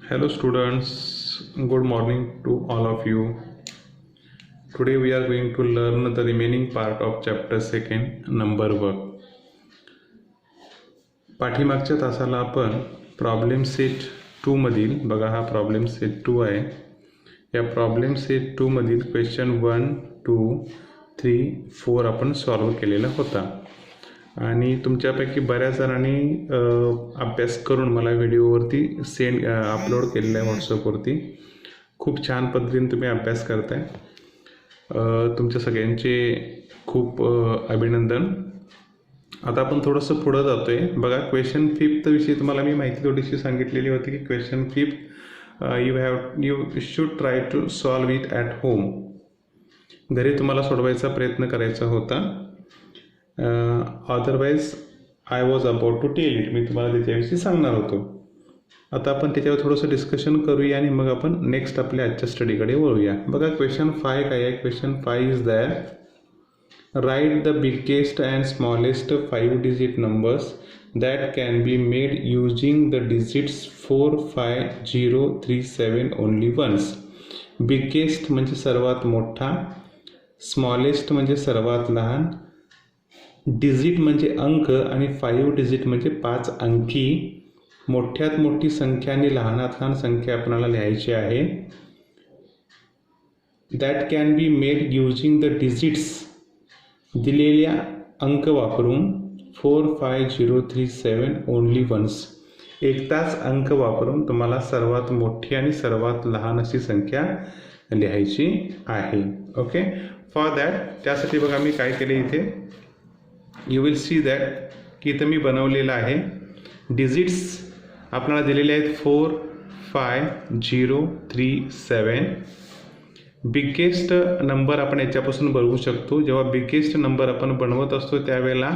Hello students, good morning to all of you. Today we are going to learn the remaining part of chapter 2 number work. पाठीमागच्या तासाला आपण problem set 2 मधील बघा हा problem set 2 आहे. या problem set 2 मधील क्वेश्चन 1, 2, 3, 4 आपण सॉल्व केलेला होता. आणि तुमच्यापैकी बऱ्याच जणांनी अभ्यास करून मला व्हिडिओवरती अपलोड केलेला आहे व्हॉट्सअपवरती. खूप छान पद्धतीने तुम्ही अभ्यास करताय. तुमच्या सगळ्यांचे खूप अभिनंदन. आता आपण थोडंसं पुढं जातोय. बघा क्वेश्चन 5 विषयी तुम्हाला मी माहिती थोडीशी सांगितलेली होती की question 5 you should try to solve it at home. घरी तुम्हाला सोडवायचा प्रयत्न करायचा होता. Otherwise I was about to tell it. मी तुम्हाला त्याच्याविषयी सांगणार होतो. आता आपण त्याच्यावर थोडंसं डिस्कशन करूया आणि मग आपण नेक्स्ट आपल्या आजच्या स्टडीकडे वळूया. बघा क्वेश्चन 5 काय आहे. Question 5 is that right the biggest and smallest 5 digit numbers that can be made using the digits 4, 5, 0, 3, 7 only once. Biggest म्हणजे सर्वात मोठा, स्मॉलेस्ट म्हणजे सर्वात लहान, डिजिट म्हणजे अंक आणि 5 डिजिट म्हणजे 5 अंकी. मोठ्यात मोठी संख्या आणि लहानात लहान संख्या आपल्याला लिहायची आहे. That can be made using the digits दिलेल्या अंक वापरून 4, 5, 0, 3, 7 ओनली वन्स. एकदाच अंक वापरून तुम्हाला सर्वात मोठी आणि सर्वात लहान अशी संख्या लिहायची आहे. ओके. फॉर दॅट त्यासाठी बघा मी काय केले इथे. यू विल सी दॅट की इथं मी बनवलेलं आहे. डिजिट्स आपल्याला दिलेले आहेत 4, 5, 0, 3, 7. बिगेस्ट नंबर आपण याच्यापासून बनवू शकतो. जेव्हा बिगेस्ट नंबर आपण बनवत असतो त्यावेळेला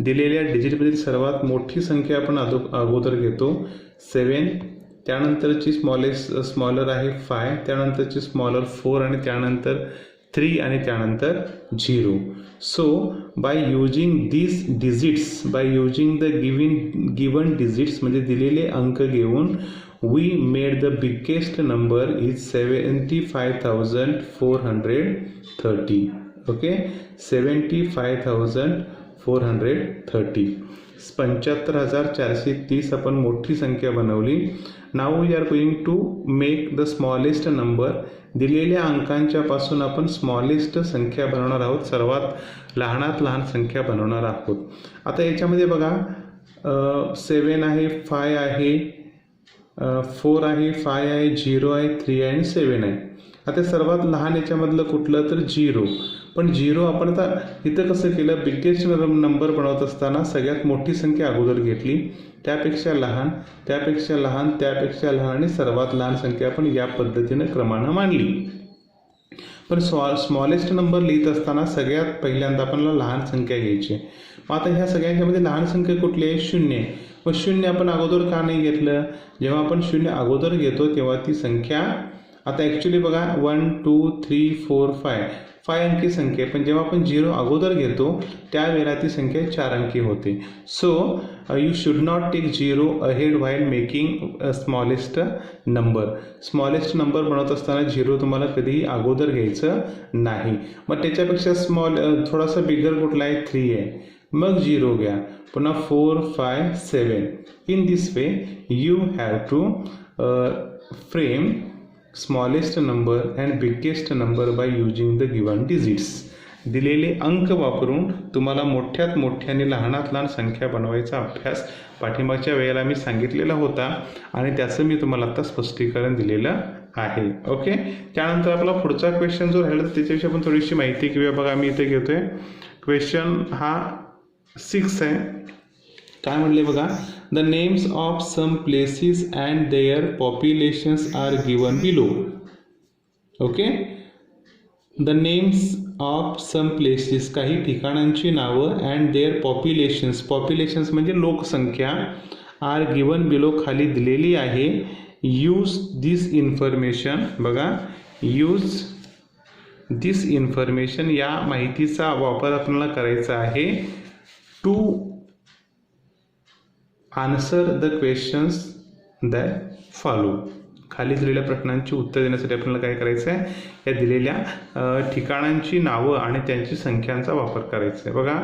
दिलेल्या डिजिटमधील सर्वात मोठी संख्या आपण अगोदर घेतो 7, त्यानंतरची स्मॉलर आहे 5, त्यानंतरची स्मॉलर 4 आणि त्यानंतर 3 आणि त्यानंतर 0. So by using this digits, bye using the given digits म्हणजे दिलेले अंक घेऊन we made the biggest number is 75,430. okay, 75,430. 75,430 आपण मोठी संख्या बनवली. Now we are going to make the smallest number. दिलेल्या अंकांच्या पासून आपण स्मॉलेस्ट संख्या बनवणार आहोत, सर्वात लहानात लहान संख्या बनवणार आहोत. आता याच्यामध्ये बघा 7 आहे, 5 आहे, 4 आहे, 5 आहे, 0 आहे, 3 आहे आणि 7 आहे. आता सर्वात लहान याच्यामधलं कुठलं तर 0. पण 0 आपण आता इथं कसं केलं, बिगेस्ट नंबर बनवत असताना सगळ्यात मोठी संख्या अगोदर घेतली, त्यापेक्षा लहान, त्यापेक्षा लहान, त्यापेक्षा लहान आणि सर्वात लहान संख्या आपण या पद्धतीने क्रमानं मांडली. पण स्मॉलेस्ट नंबर लिहित असताना सगळ्यात पहिल्यांदा आपल्याला लहान संख्या घ्यायची. मग आता ह्या सगळ्यांच्यामध्ये लहान संख्या कुठली आहे, 0. मग 0 आपण अगोदर का नाही घेतलं. जेव्हा आपण 0 अगोदर घेतो तेव्हा ती संख्या आता ॲक्च्युली बघा 1, 2, 3, 4, 5 अंकी संख्या, पण जेव्हा आपण 0 अगोदर घेतो त्यावेळेला ती संख्या 4 अंकी होते. So you should not take 0 ahead while making smallest number. Smallest number बनवत असताना 0 तुम्हाला कधीही अगोदर घ्यायचं नाही. मग त्याच्यापेक्षा थोडासा बिगर कुठला आहे, 3 आहे, मग 0 घ्या, पुन्हा 4, 5, 7. In this way you have to frame smallest number and biggest number by using the given digits. दिलेले अंक वापरून तुम्हाला मोठ्यात मोठी आणि लहानात लहान संख्या बनवायचा अभ्यास पाठीमागच्या वेळेला मी सांगितलेला होता आणि त्याचं मी तुम्हाला आता स्पष्टीकरण दिलेलं आहे. ओके. त्यानंतर आपला पुढचा क्वेश्चन जो राहिला त्याच्याविषयी आपण थोडीशी माहिती घेऊया. बघा मी इथे घेतोय क्वेश्चन हा 6 आहे. काय म्हणले बघा, the names of some places and their populations are given below. Okay. The names of some places काही ठिकाणांची नावं अँड देअर पॉप्युलेशन्स म्हणजे लोकसंख्या आर गिवन बिलो खाली दिलेली आहे. यूज दिस इन्फॉर्मेशन, बघा यूज दिस इन्फॉर्मेशन या माहितीचा वापर आपल्याला करायचा आहे to answer the questions that follow. खाली दिलेल्या प्रश्नांची उत्तर देण्यासाठी आपल्याला काय करायचं आहे, या दिलेल्या ठिकाणांची नावं आणि त्यांची संख्यांचा वापर करायचा आहे. बघा,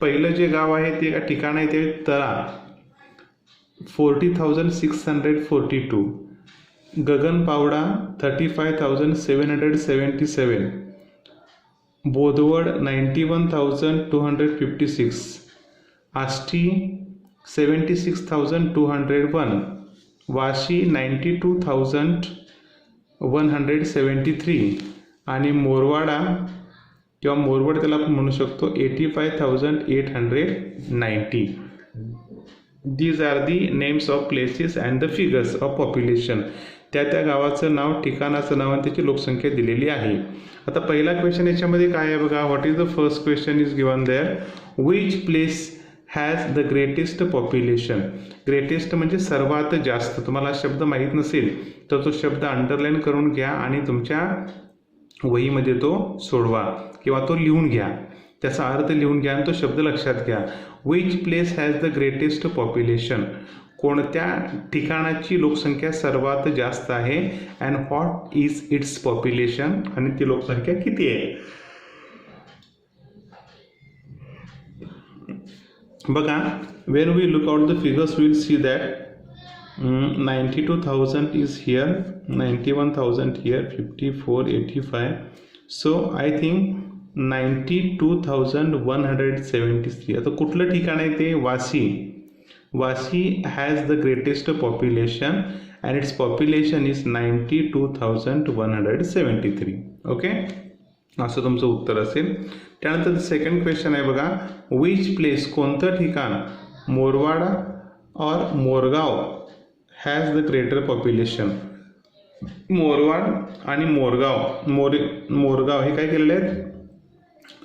पहिलं जे गाव आहे ते का ठिकाण आहे ते तळा 40,642, गगनपावडा 35,777, बोदवड 91,256, आष्टी 76,201, वाशी 92,173 आणि मोरवाडा किंवा मोरवड त्याला आपण म्हणू शकतो 85,890. These are the names of places and the figures of population. त्या गावाचं नाव, ठिकाणाचं नाव आणि त्याची लोकसंख्या दिलेली आहे. आता पहिला क्वेश्चन याच्यामध्ये काय आहे बघा, what is the first question is given there, which place has the greatest population. Greatest म्हणजे सर्वात जास्त. तुम्हाला शब्द माहीत नसेल तर तो शब्द अंडरलाईन करून घ्या आणि तुमच्या वहीमध्ये तो सोडवा किंवा तो लिहून घ्या, त्याचा अर्थ लिहून घ्या आणि तो शब्द लक्षात घ्या. Which place has the greatest population, कोणत्या ठिकाणाची लोकसंख्या सर्वात जास्त आहे, and what is its population, आणि ती लोकसंख्या किती आहे. बघा, when we look out the figures will see that 92,000 is here, 91,000 here, 54, 85. So I think 92,173. आता कुठलं ठिकाण आहे ते, Vashi. Vashi has the greatest population and its population is 92,173. Okay, असं तुमचं उत्तर असेल. त्यानंतर सेकंड क्वेश्चन आहे बघा, विच प्लेस, कोणतं ठिकाण, मोरवाडा और Morgaon has the greater population. Morwad आणि मोरगाव हे काय केलेले आहेत,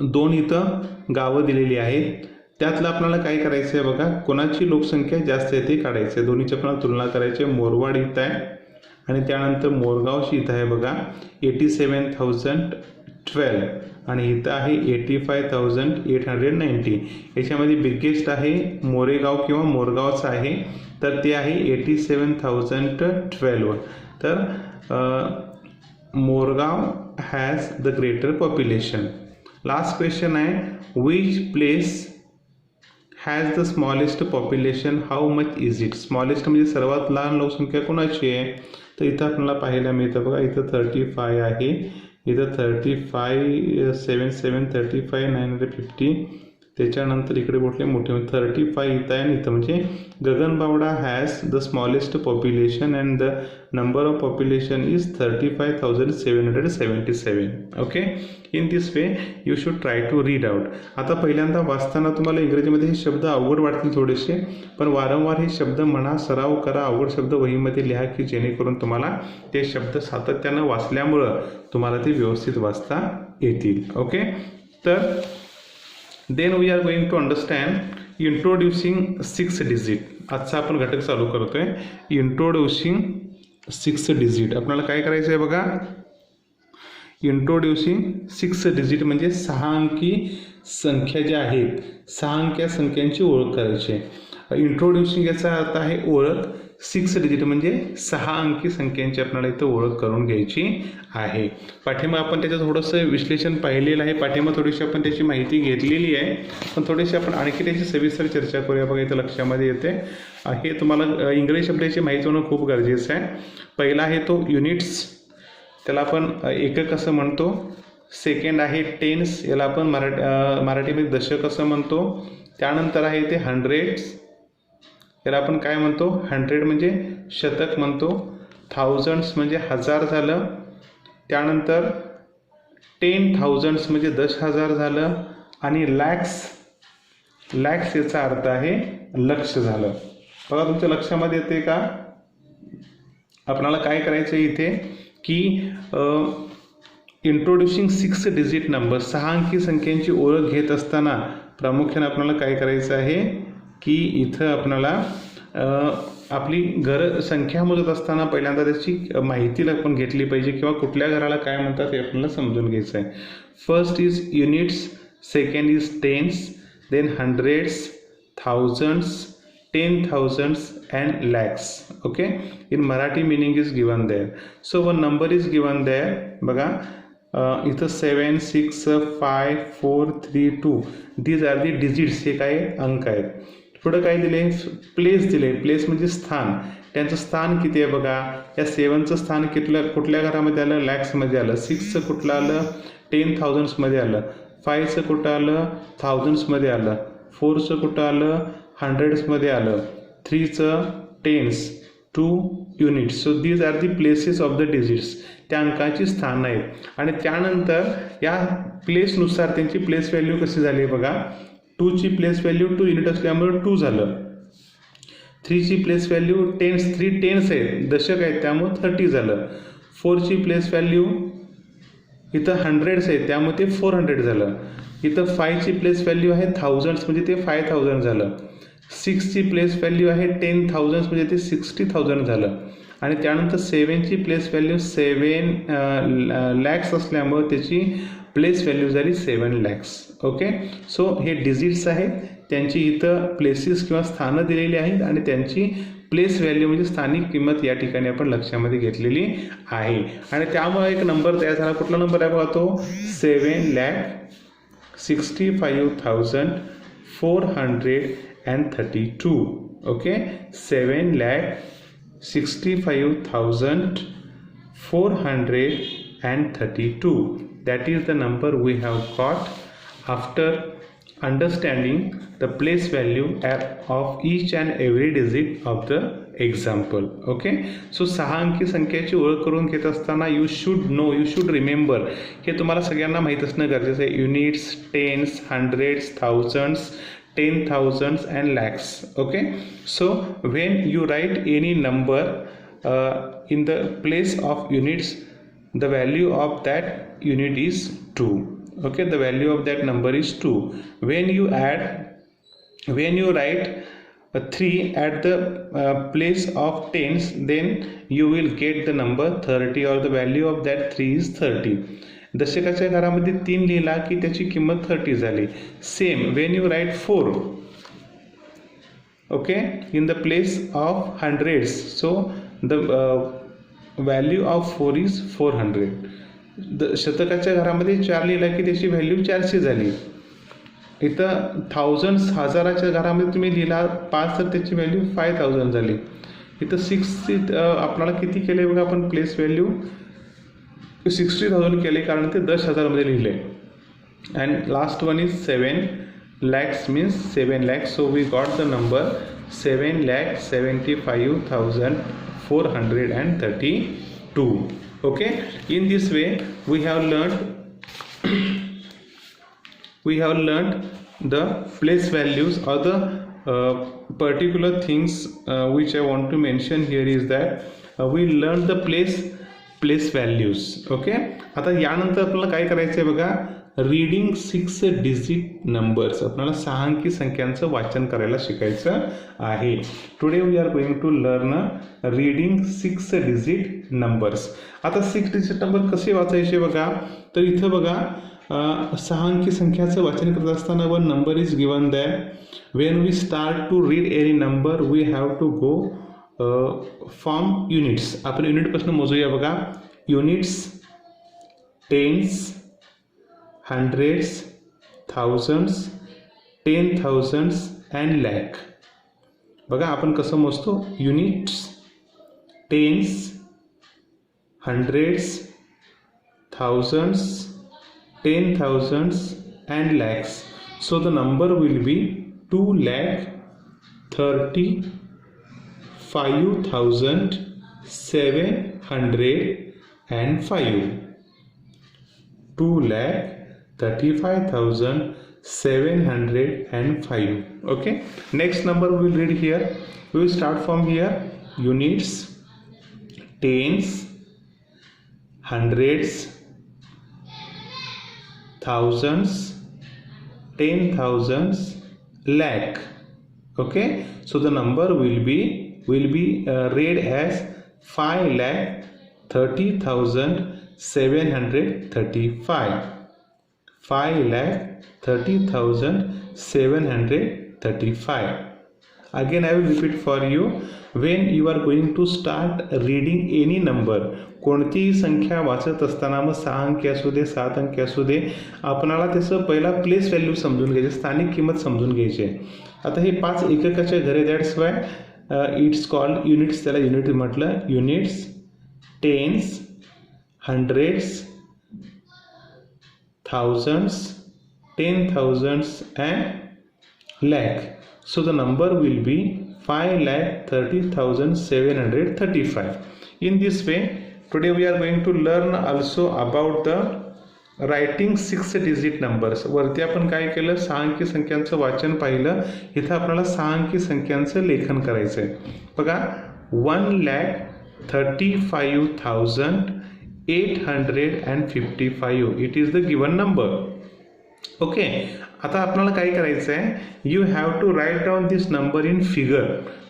दोन इथं गावं दिलेली आहेत. त्यातलं आपल्याला काय करायचं आहे बघा, कोणाची लोकसंख्या जास्त आहे ते काढायचं आहे. दोन्हीची आपल्याला तुलना करायची आहे. मोरवाड इथं आहे आणि त्यानंतर मोरगावची इथं आहे बघा 87,012 आणि इथं आहे 85,890. याच्यामध्ये बिगेस्ट आहे मोरेगाव किंवा मोरगावचं आहे, तर ते आहे 87,012. तर Morgaon has the greater population. Last question आहे, which place has the smallest population, how much is it. Smallest म्हणजे सर्वात लहान लोकसंख्या कोणाची आहे, तर इथं आपल्याला पाहायला मिळतं बघा, इथं 35 आहे, इथं 35, 77, 35, 950. त्याच्यानंतर इकडे कुठले मोठे 35 इथं आहे आणि इथं म्हणजे Gaganbavada has the smallest population and the number of population is 35,777. Okay, in this way you should try to read out. आता पहिल्यांदा वाचताना तुम्हाला इंग्रजीमध्ये हे शब्द अवघड वाटतील थोडेसे, पण वारंवार हे शब्द म्हणा, सराव करा, अवघड शब्द वहीमध्ये लिहा की जेणेकरून तुम्हाला ते शब्द सातत्यानं वाचल्यामुळं तुम्हाला ते व्यवस्थित वाचता येतील. ओके, तर then we are going to understand introducing 6 digit. आजचा आपण घटक चालू करतोय, इंट्रोड्युसिंग 6 डिजिट. आपल्याला काय करायचं आहे बघा, इंट्रोड्युसिंग 6 डिजिट म्हणजे 6 अंकी संख्या ज्या आहेत, 6 अंकी संख्यांची ओळख करायची आहे. इंट्रोड्युसिंग याचा अर्थ आहे ओळख, 6 डिजिट म्हणजे 6 अंकी संख्यांची आपल्याला इथं ओळख करून घ्यायची आहे. पाठिंबा आपण त्याचं थोडंसं विश्लेषण पाहिलेलं आहे, पाठिंबा थोडीशी आपण त्याची माहिती घेतलेली आहे, पण थोडीशी आपण आणखी त्याची सविस्तर चर्चा करूया. बघा, इथं लक्षामध्ये येते, हे तुम्हाला इंग्रजी शब्दाची माहिती होणं खूप गरजेचं आहे. पहिला आहे तो युनिट्स, त्याला आपण एकक असं म्हणतो. सेकंड आहे टेन्स, याला आपण मराठीमध्ये दशक असं म्हणतो. त्यानंतर आहे ते हंड्रेड्स, याला आपण काय म्हणतो, 100 म्हणजे शतक म्हणतो. थाउजंड्स म्हणजे हजार झालं. त्यानंतर 10,000 म्हणजे 10,000 झालं. आणि लॅक्स याचा अर्थ आहे लक्ष झालं. बघा, तुमच्या लक्षामध्ये येते का. आपल्याला काय करायचं आहे इथे की इंट्रोड्युसिंग 6 डिजिट नंबर, 6 अंकी संख्यांची ओळख घेत असताना प्रामुख्याने आपल्याला काय करायचं आहे की इथं आपल्याला आपली संख्या मोजत असताना पहिल्यांदा त्याची माहिती आपण घेतली पाहिजे किंवा कुठल्या घराला काय म्हणतात हे आपल्याला समजून घ्यायचं आहे. First is units, second is tens, then hundreds, thousands, 10,000s and lakhs. Okay, in Marathi meaning is given there. So one number is given there. बघा इथं 7 6 5 4 3 2 these are the digits. हे काय अंक आहेत. पुढे काय दिले, प्लेस दिले. प्लेस म्हणजे स्थान. त्यांचं स्थान किती आहे बघा. या 7चं स्थान कुठल्या घरामध्ये आलं, लॅक्समध्ये आलं. 6चं कुठलं आलं, 10,000sमध्ये आलं. 5चं कुठं आलं, थाउजंड्समध्ये आलं. 4चं कुठं आलं, हंड्रेड्समध्ये आलं. 3चं tens, 2 units. So these are the places of the digits. त्या अंकाची स्थान आहेत. आणि त्यानंतर या प्लेसनुसार त्यांची प्लेस व्हॅल्यू कशी झाली बघा. 2ची प्लेस व्हॅल्यू 2 युनिट असल्यामुळे 2 झालं. 3ची प्लेस व्हॅल्यू 3 टेन्स आहेत, दशक आहेत, त्यामुळे 30 झालं. 4ची प्लेस व्हॅल्यू इथं हंड्रेड्स आहेत, त्यामुळे ते 400 झालं. इथं 5ची प्लेस व्हॅल्यू आहे थाउजंड्स, म्हणजे ते 5000 झालं. 6ची प्लेस व्हॅल्यू आहे 10,000 म्हणजे ते 60,000 झालं. आणि त्यानंतर 7ची प्लेस व्हॅल्यू 7 लॅक्स असल्यामुळे त्याची प्लेस व्हॅल्यू झाली 7 लॅक्स. ओके, सो हे डिजिट्स आहेत, त्यांची इथं प्लेसेस किंवा स्थानं दिलेली आहेत आणि त्यांची प्लेस व्हॅल्यू म्हणजे स्थानिक किंमत या ठिकाणी आपण लक्षामध्ये घेतलेली आहे. आणि त्यामुळे एक नंबर तयार झाला. कुठला नंबर आहे बघा तो, 7,65,432. Okay, 7,65,432. That is the number we have got after understanding the place value of each and every digit of the example. Okay, so 6 अंकी संख्येची ओळख करून घेत असताना यू शुड रिमेंबर, हे तुम्हाला सगळ्यांना माहीत असणं गरजेचं आहे. Units, tens, hundreds, thousands, 10,000s and lakhs. Okay, so when you write any number in the place of units, the value of that unit is 2. Okay, the value of that number is 2. When you write 3 at the place of tens, then you will get the number 30 or the value of that 3 is 30. दशकाच्या घरामध्ये 3 लिहिला की त्याची किंमत 30 झाली. Same when you write 4 okay in the place of hundreds, so the value of 4 is 400. शतकाच्या घरामध्ये 4 लिहिला की त्याची व्हॅल्यू 400 झाली. इथं थाउजंड्स, हजाराच्या घरामध्ये तुम्ही लिहिला 5 तर त्याची व्हॅल्यू 5000 झाली. इथं 6 आपल्याला किती केले बघा आपण प्लेस व्हॅल्यू 60,000 केले, कारण ते 10,000मध्ये लिहिले. And last one is 7 lakhs means 7 lakhs. So we got the number 7,75,432. Okay, in this way we have learned the place values or the particular things which I want to mention here is that we learned the place values. Okay, आता यानंतर आपल्याला काय करायचं आहे बघा, reading 6 digit numbers. आपल्याला 6 अंकी संख्यांचं वाचन करायला शिकायचं आहे. Today we are going to learn reading 6 digit numbers. आता 6 डिजिट नंबर कसे वाचायचे बघा, तर इथं बघा 6 अंकी संख्याचं वाचन करत असताना one number is given that when we start to read any number we have to go from units. आपण युनिटपासून मोजूया बघा. Units, tens, hundreds, thousands, 10,000s and lakh. बघा आपण कसं मोजतो, units, tens, hundreds, thousands, 10,000s and lakhs. So the number will be 2,35,705. 2,35,705. Okay, next number we will read here. We will start from here. Units, tens, hundreds, thousands, 10,000s, lakh. Okay, so the number will be read as 5,30,735. 5,30,735. Again I will repeat for you. When you are going to start reading any number, कोणतीही संख्या वाचत असताना मग 6 अंकी असू दे 7 अंकी असू दे, आपणाला त्याचं पहिला प्लेस व्हॅल्यू समजून घ्यायचे, स्थानिक किंमत समजून घ्यायची आहे. आता हे 5 एककाचे घरे, that's why it's called units. त्याला युनिट म्हटलं. Units, tens, hundreds, thousands, 10,000s and lakh. So the number will be 5,30,735. In this way, today we are going to learn also about the writing 6 digit numbers. वरती आपण काय केलं, 6 अंकी संख्यांचं वाचन पाहिलं. इथं आपल्याला 6 अंकी संख्यांचं लेखन करायचं आहे. बघा, 1,35,855. It is the given number. Okay, आता आपल्याला काय करायचं आहे, you have to write down this number in figure.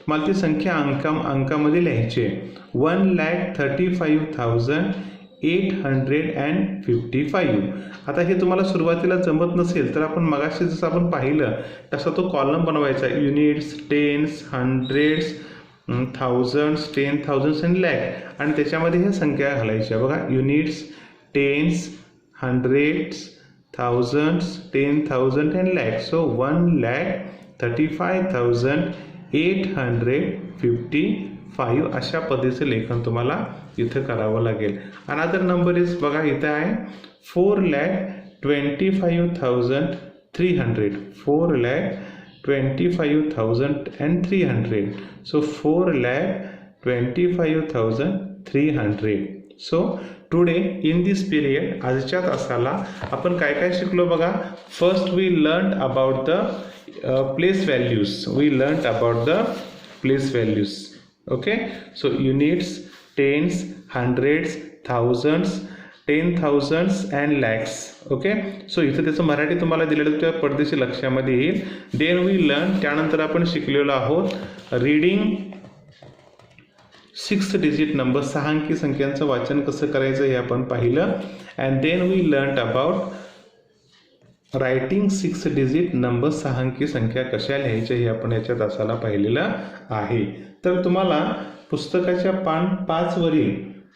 मला ती संख्या अंकामध्ये लिहायची आहे. 1,35,855. आता हे तुम्हाला सुरुवातीला जमत नसेल तर आपण मगाशी जसं आपण पाहिलं तसा तो कॉलम बनवायचा आहे. Units, tens, hundreds, thousands, 10,000s and lakh, आणि त्याच्यामध्ये ह्या संख्या घालायच्या. बघा, units, tens, hundreds, thousands, 10,000 and lakh. So 1,35,855 अशा पद्धतीचं लेखन तुम्हाला इथं करावं लागेल. अनदर नंबर इज, बघा इथं आहे 4,25,300. 4,25,300. So 4,25,300. So today in this period, आजच्या तासाला आपण काय काय शिकलो बघा. First we learn about the place values. Okay, so units, tens, hundreds, thousands, 10,000s and lakhs. Okay, so इथं त्याचं मराठी तुम्हाला दिलेलं त्या पडदेशी लक्षामध्ये येईल. देन वी लर्न, त्यानंतर आपण शिकलेलो आहोत रीडिंग 6 डिजिट नंबर, 6 अंकी संख्यांचं वाचन कसं करायचं हे आपण पाहिलं. And then we learn about writing 6 digit number, 6 अंकी संख्या कशा लिहायच्या हे आपण याच्या तासाला पाहिलेलं आहे. तर तुम्हाला पुस्तकाच्या पान 5 वरील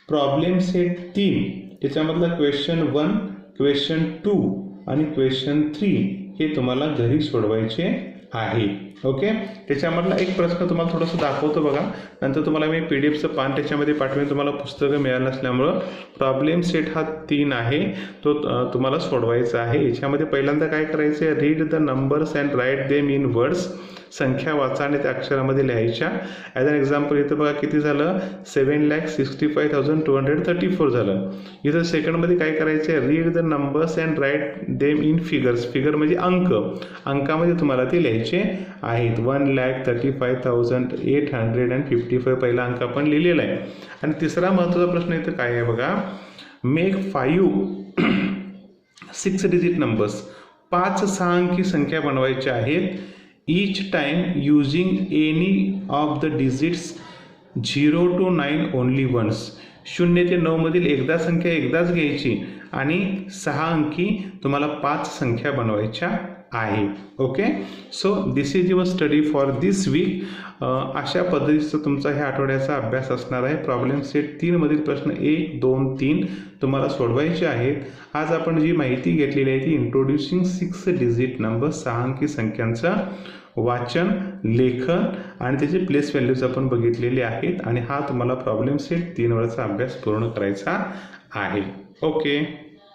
प्रॉब्लेम सेट 3 याच्यामधला क्वेश्चन 1, क्वेश्चन 2 आणि क्वेश्चन 3 हे तुम्हाला घरी सोडवायचे आहे. ओके, त्याच्यामधला एक प्रश्न तुम्हाला थोडंसं दाखवतो बघा. नंतर तुम्हाला मी PDF पान त्याच्यामध्ये पाठवेन. तुम्हाला पुस्तकं मिळालं नसल्यामुळं प्रॉब्लेम सेट हा 3 आहे, तो तुम्हाला सोडवायचा आहे. याच्यामध्ये पहिल्यांदा काय करायचं आहे, read the numbers and write them in words. संख्या वाचा आणि त्या अक्षरामध्ये लिहायच्या. ॲज अन एक्झाम्पल इथं बघा किती झालं, 7,65,234 झालं. इथं सेकंडमध्ये काय करायचं आहे, read the numbers and write them in figures. Figure म्हणजे अंक, अंकामध्ये तुम्हाला ते लिहायचे आहेत. 1,35,855 पहिला अंक आपण लिहिलेला आहे. आणि तिसरा महत्त्वाचा प्रश्न इथं काय आहे बघा, मेक 5 6 डिजिट नंबर्स. 5 6 अंकी संख्या बनवायच्या आहेत. each time using any of the digits 0 to 9 only once. 0 ते 9 मधील एकदा संख्या एकदाच घ्यायची आणि 6 अंकी तुम्हाला 5 संख्या बनवायच्या आहे. Okay, so this is your study for this week. अशा पद्धतीचा तुमचा ह्या आठवड्याचा अभ्यास असणार आहे. प्रॉब्लेम सेट 3 मधील प्रश्न 1, 2, 3 तुम्हाला सोडवायचे आहेत. आज आपण जी माहिती घेतलेली आहे ती इंट्रोड्युसिंग 6 डिजिट नंबर, 6 अंकी संख्यांचं वाचन, लेखन आणि त्याचे प्लेस व्हॅल्यूज आपण बघितलेले आहेत. आणि हा तुम्हाला प्रॉब्लेम सेट 3 वरचा अभ्यास पूर्ण करायचा आहे. ओके.